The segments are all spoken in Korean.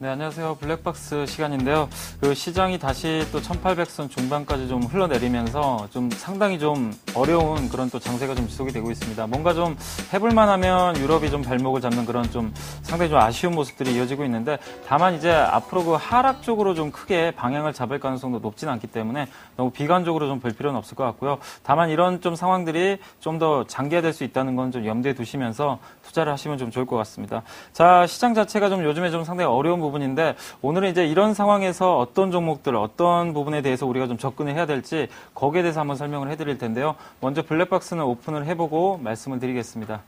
네, 안녕하세요. 블랙박스 시간인데요. 그 시장이 다시 또 1800선 중반까지 좀 흘러내리면서 좀 상당히 좀 어려운 그런 또 장세가 좀 지속이 되고 있습니다. 뭔가 좀 해볼만 하면 유럽이 좀 발목을 잡는 그런 좀 상당히 좀 아쉬운 모습들이 이어지고 있는데, 다만 이제 앞으로 그 하락 쪽으로 좀 크게 방향을 잡을 가능성도 높지는 않기 때문에 너무 비관적으로 좀 볼 필요는 없을 것 같고요. 다만 이런 좀 상황들이 좀 더 장기화될 수 있다는 건 좀 염두에 두시면서 투자를 하시면 좀 좋을 것 같습니다. 자, 시장 자체가 좀 요즘에 좀 상당히 어려운 부분인데, 오늘은 이제 이런 상황에서 어떤 종목들, 어떤 부분에 대해서 우리가 좀 접근을 해야 될지 거기에 대해서 한번 설명을 해드릴 텐데요. 먼저 블랙박스는 오픈을 해보고 말씀을 드리겠습니다.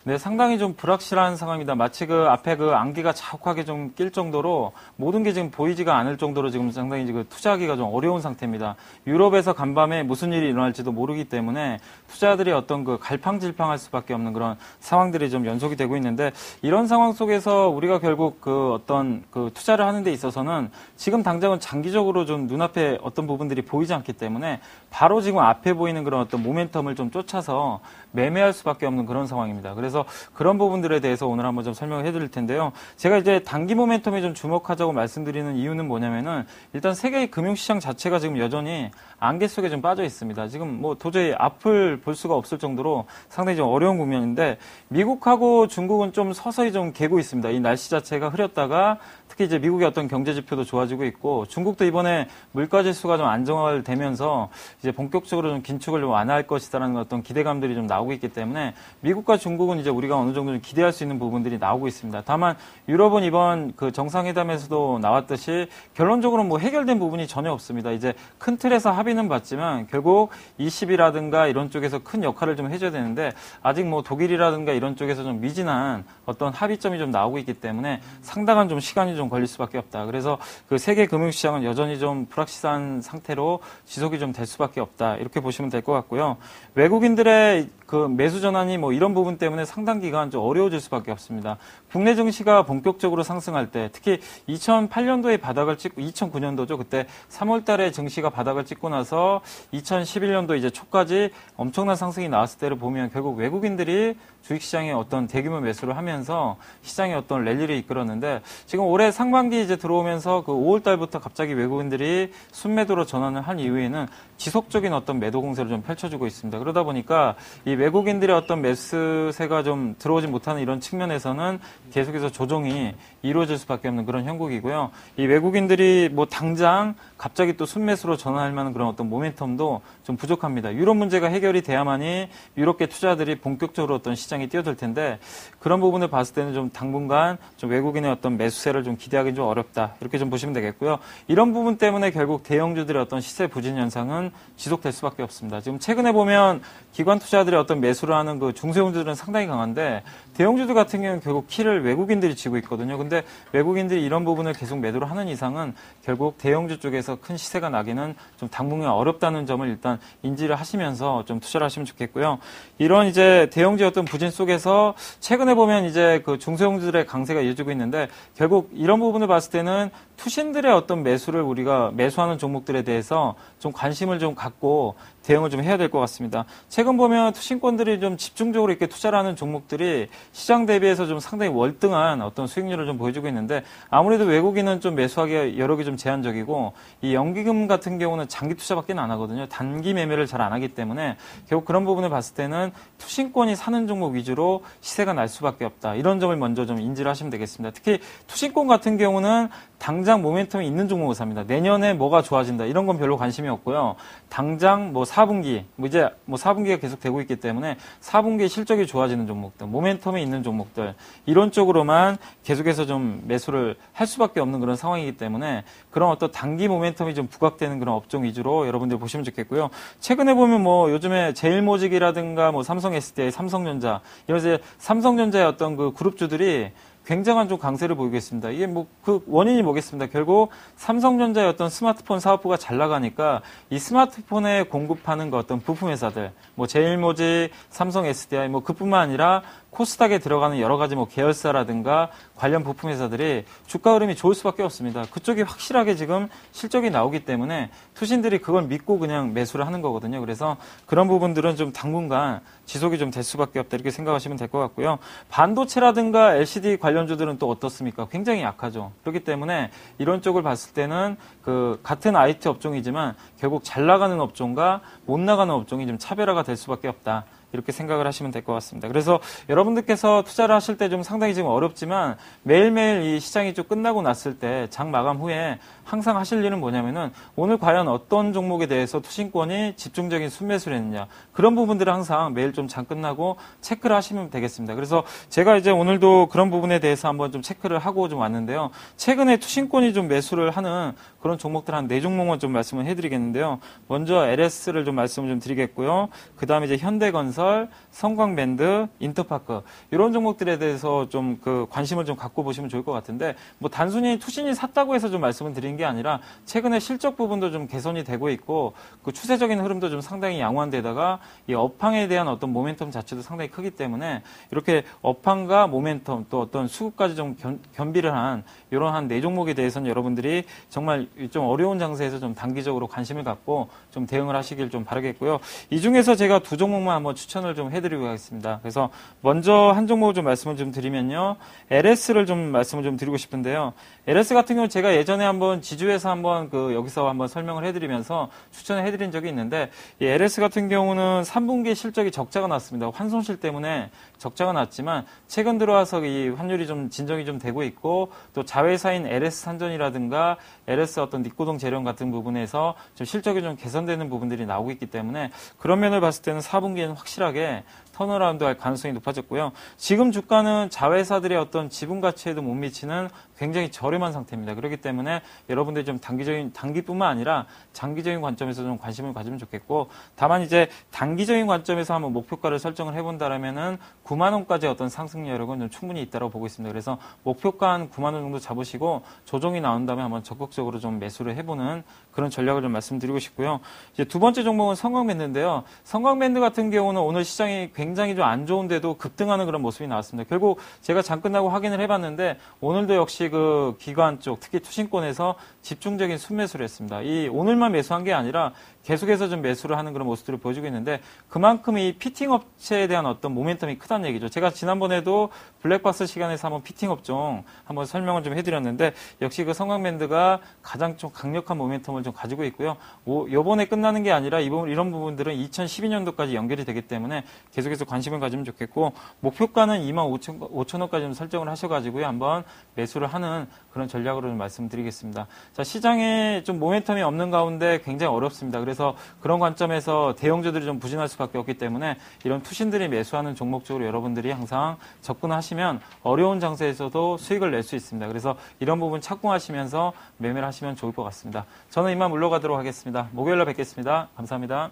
네, 상당히 좀 불확실한 상황입니다. 마치 그 앞에 그 안개가 자욱하게 좀 낄 정도로 모든 게 지금 보이지가 않을 정도로 지금 상당히 그 투자하기가 좀 어려운 상태입니다. 유럽에서 간밤에 무슨 일이 일어날지도 모르기 때문에 투자들이 어떤 그 갈팡질팡할 수밖에 없는 그런 상황들이 좀 연속이 되고 있는데, 이런 상황 속에서 우리가 결국 그 어떤 그 투자를 하는 데 있어서는 지금 당장은 장기적으로 좀 눈앞에 어떤 부분들이 보이지 않기 때문에 바로 지금 앞에 보이는 그런 어떤 모멘텀을 좀 쫓아서 매매할 수밖에 없는 그런 상황입니다. 그래서 그런 부분들에 대해서 오늘 한번 좀 설명을 해드릴 텐데요. 제가 이제 단기 모멘텀에 좀 주목하자고 말씀드리는 이유는 뭐냐면은, 일단 세계의 금융시장 자체가 지금 여전히 안개 속에 좀 빠져 있습니다. 지금 뭐 도저히 앞을 볼 수가 없을 정도로 상당히 좀 어려운 국면인데, 미국하고 중국은 좀 서서히 좀 개고 있습니다. 이 날씨 자체가 흐렸다가 특히 이제 미국의 어떤 경제 지표도 좋아지고 있고, 중국도 이번에 물가 지수가 좀 안정화되면서 이제 본격적으로 좀 긴축을 좀 완화할 것이다라는 어떤 기대감들이 좀 나오고 있기 때문에 미국과 중국은 이제 우리가 어느 정도 좀 기대할 수 있는 부분들이 나오고 있습니다. 다만 유럽은 이번 그 정상회담에서도 나왔듯이 결론적으로 뭐 해결된 부분이 전혀 없습니다. 이제 큰 틀에서 합의는 봤지만 결국 ECB라든가 이런 쪽에서 큰 역할을 좀 해줘야 되는데, 아직 뭐 독일이라든가 이런 쪽에서 좀 미진한 어떤 합의점이 좀 나오고 있기 때문에 상당한 좀 시간이 좀 걸릴 수밖에 없다. 그래서 그 세계 금융시장은 여전히 좀 불확실한 상태로 지속이 좀 될 수밖에 없다. 이렇게 보시면 될 것 같고요. 외국인들의 그 매수 전환이 뭐 이런 부분 때문에 상당 기간 좀 어려워질 수밖에 없습니다. 국내 증시가 본격적으로 상승할 때, 특히 2008년도에 바닥을 찍고 2009년도죠. 그때 3월 달에 증시가 바닥을 찍고 나서 2011년도 이제 초까지 엄청난 상승이 나왔을 때를 보면 결국 외국인들이 주식시장에 어떤 대규모 매수를 하면서 시장에 어떤 랠리를 이끌었는데, 지금 올해 상반기 이제 들어오면서 그 5월 달부터 갑자기 외국인들이 순매도로 전환을 한 이후에는 지속적인 어떤 매도 공세를 좀 펼쳐주고 있습니다. 그러다 보니까 이 외국인들의 어떤 매수세가 좀 들어오지 못하는 이런 측면에서는 계속해서 조정이 이루어질 수밖에 없는 그런 형국이고요. 이 외국인들이 뭐 당장 갑자기 또 순매수로 전환할 만한 그런 어떤 모멘텀도 좀 부족합니다. 유럽 문제가 해결이 돼야만이 유럽계 투자들이 본격적으로 어떤 시장에 뛰어들 텐데, 그런 부분을 봤을 때는 좀 당분간 좀 외국인의 어떤 매수세를 좀 기대하기 좀 어렵다. 이렇게 좀 보시면 되겠고요. 이런 부분 때문에 결국 대형주들의 어떤 시세 부진 현상은 지속될 수밖에 없습니다. 지금 최근에 보면 기관 투자들의 어떤 매수를 하는 그 중소형주들은 상당히 강한데, 대형주들 같은 경우는 결국 키를 외국인들이 쥐고 있거든요. 근데 외국인들이 이런 부분을 계속 매도를 하는 이상은 결국 대형주 쪽에서 큰 시세가 나기는 좀 당분간 어렵다는 점을 일단 인지를 하시면서 좀 투자를 하시면 좋겠고요. 이런 이제 대형주 어떤 부진 속에서 최근에 보면 이제 그 중소형주들의 강세가 이어지고 있는데, 결국 이런 부분을 봤을 때는 투신들의 어떤 매수를 우리가 매수하는 종목들에 대해서 좀 관심을 좀 갖고 대응을 좀 해야 될 것 같습니다. 최근 보면 투신권들이 좀 집중적으로 이렇게 투자를 하는 종목들이 시장 대비해서 좀 상당히 월등한 어떤 수익률을 좀 보여주고 있는데, 아무래도 외국인은 좀 매수하기가 여력이 좀 제한적이고, 이 연기금 같은 경우는 장기 투자밖에 안 하거든요. 단기 매매를 잘 안 하기 때문에 결국 그런 부분을 봤을 때는 투신권이 사는 종목 위주로 시세가 날 수밖에 없다. 이런 점을 먼저 좀 인지를 하시면 되겠습니다. 특히 투신권 같은 경우는 당장 모멘텀이 있는 종목을 삽니다. 내년에 뭐가 좋아진다 이런 건 별로 관심이 없고요. 당장 뭐 4분기 이제 뭐 4분기가 계속 되고 있기 때문에 4분기에 실적이 좋아지는 종목들, 모멘텀이 있는 종목들, 이런 쪽으로만 계속해서 좀 매수를 할 수밖에 없는 그런 상황이기 때문에 그런 어떤 단기 모멘텀이 좀 부각되는 그런 업종 위주로 여러분들 보시면 좋겠고요. 최근에 보면 뭐 요즘에 제일모직이라든가 뭐 삼성 SDI, 삼성전자, 이런 이제 삼성전자의 어떤 그 그룹주들이 굉장한 좀 강세를 보이고 있습니다. 이게 뭐 그 원인이 뭐겠습니까? 결국 삼성전자의 어떤 스마트폰 사업부가 잘 나가니까 이 스마트폰에 공급하는 그 어떤 부품 회사들, 뭐 제일모직, 삼성 SDI 뭐 그뿐만 아니라 코스닥에 들어가는 여러 가지 뭐 계열사라든가 관련 부품 회사들이 주가 흐름이 좋을 수밖에 없습니다. 그쪽이 확실하게 지금 실적이 나오기 때문에 투신들이 그걸 믿고 그냥 매수를 하는 거거든요. 그래서 그런 부분들은 좀 당분간 지속이 좀 될 수밖에 없다 이렇게 생각하시면 될 것 같고요. 반도체라든가 LCD 관련주들은 또 어떻습니까? 굉장히 약하죠. 그렇기 때문에 이런 쪽을 봤을 때는 그 같은 IT 업종이지만 결국 잘 나가는 업종과 못 나가는 업종이 좀 차별화가 될 수밖에 없다. 이렇게 생각을 하시면 될 것 같습니다. 그래서 여러분들께서 투자를 하실 때 좀 상당히 지금 어렵지만 매일매일 이 시장이 좀 끝나고 났을 때 장 마감 후에 항상 하실 일은 뭐냐면은 오늘 과연 어떤 종목에 대해서 투신권이 집중적인 순매수를 했느냐 그런 부분들을 항상 매일 좀 장 끝나고 체크를 하시면 되겠습니다. 그래서 제가 이제 오늘도 그런 부분에 대해서 한번 좀 체크를 하고 좀 왔는데요. 최근에 투신권이 좀 매수를 하는 그런 종목들 한 4종목만 좀 말씀을 해드리겠는데요. 먼저 LS를 좀 말씀을 좀 드리겠고요. 그 다음에 이제 현대건설, 성광밴드, 인터파크 이런 종목들에 대해서 좀 그 관심을 좀 갖고 보시면 좋을 것 같은데 뭐 단순히 투신이 샀다고 해서 좀 말씀을 드린 게 아니라 최근에 실적 부분도 좀 개선이 되고 있고 그 추세적인 흐름도 좀 상당히 양호한 데다가 이 업황에 대한 어떤 모멘텀 자체도 상당히 크기 때문에 이렇게 업황과 모멘텀 또 어떤 수급까지 좀 겸비를 한 이런 한 4종목에 대해서는 여러분들이 정말 좀 어려운 장세에서 좀 단기적으로 관심을 갖고 좀 대응을 하시길 좀 바라겠고요. 이 중에서 제가 2종목만 한번 추천을 좀 해드리고 하겠습니다. 그래서 먼저 한 종목을 좀 말씀을 좀 드리면요. LS를 좀 말씀을 좀 드리고 싶은데요. LS 같은 경우는 제가 예전에 한번 지주에서 한번 그 여기서 한번 설명을 해드리면서 추천을 해드린 적이 있는데 이 LS 같은 경우는 3분기 실적이 적자가 났습니다. 환손실 때문에 적자가 났지만 최근 들어와서 이 환율이 좀 진정이 좀 되고 있고 또 자회사인 LS 산전이라든가 LS 어떤 닉고동 재련 같은 부분에서 좀 실적이 좀 개선되는 부분들이 나오고 있기 때문에 그런 면을 봤을 때는 4분기에는 확실하게 턴어라운드 할 가능성이 높아졌고요. 지금 주가는 자회사들의 어떤 지분 가치에도 못 미치는 굉장히 저렴한 상태입니다. 그렇기 때문에 여러분들이 좀 단기뿐만 아니라 장기적인 관점에서 좀 관심을 가지면 좋겠고 다만 이제 단기적인 관점에서 한번 목표가를 설정을 해본다라면은 9만 원까지 어떤 상승 여력은 좀 충분히 있다고 보고 있습니다. 그래서 목표가 한 9만 원 정도 잡으시고 조정이 나온 다음에 한번 적극적으로 좀 매수를 해보는 그런 전략을 좀 말씀드리고 싶고요. 이제 두 번째 종목은 성광밴드인데요. 성광밴드 같은 경우는 오늘 시장이 굉장히 좀 안 좋은데도 급등하는 그런 모습이 나왔습니다. 결국 제가 장 끝나고 확인을 해봤는데 오늘도 역시 그 기관 쪽 특히 투신권에서 집중적인 순매수를 했습니다. 이 오늘만 매수한 게 아니라 계속해서 좀 매수를 하는 그런 모습들을 보여주고 있는데 그만큼 이 피팅 업체에 대한 어떤 모멘텀이 크다는 얘기죠. 제가 지난번에도 블랙박스 시간에서 한번 피팅 업종 한번 설명을 좀 해드렸는데 역시 그 성광밴드가 가장 좀 강력한 모멘텀을 좀 가지고 있고요. 요번에 끝나는 게 아니라 이런 부분들은 2012년도까지 연결이 되기 때문에 계속해서 관심을 가지면 좋겠고 목표가는 25,000원까지 좀 설정을 하셔가지고요. 한번 매수를 하는 그런 전략으로 좀 말씀드리겠습니다. 자, 시장에 좀 모멘텀이 없는 가운데 굉장히 어렵습니다. 그래서 그런 관점에서 대형주들이 좀 부진할 수밖에 없기 때문에 이런 투신들이 매수하는 종목 쪽으로 여러분들이 항상 접근하시면 어려운 장세에서도 수익을 낼 수 있습니다. 그래서 이런 부분 착공하시면서 매매를 하시면 좋을 것 같습니다. 저는 이만 물러가도록 하겠습니다. 목요일날 뵙겠습니다. 감사합니다.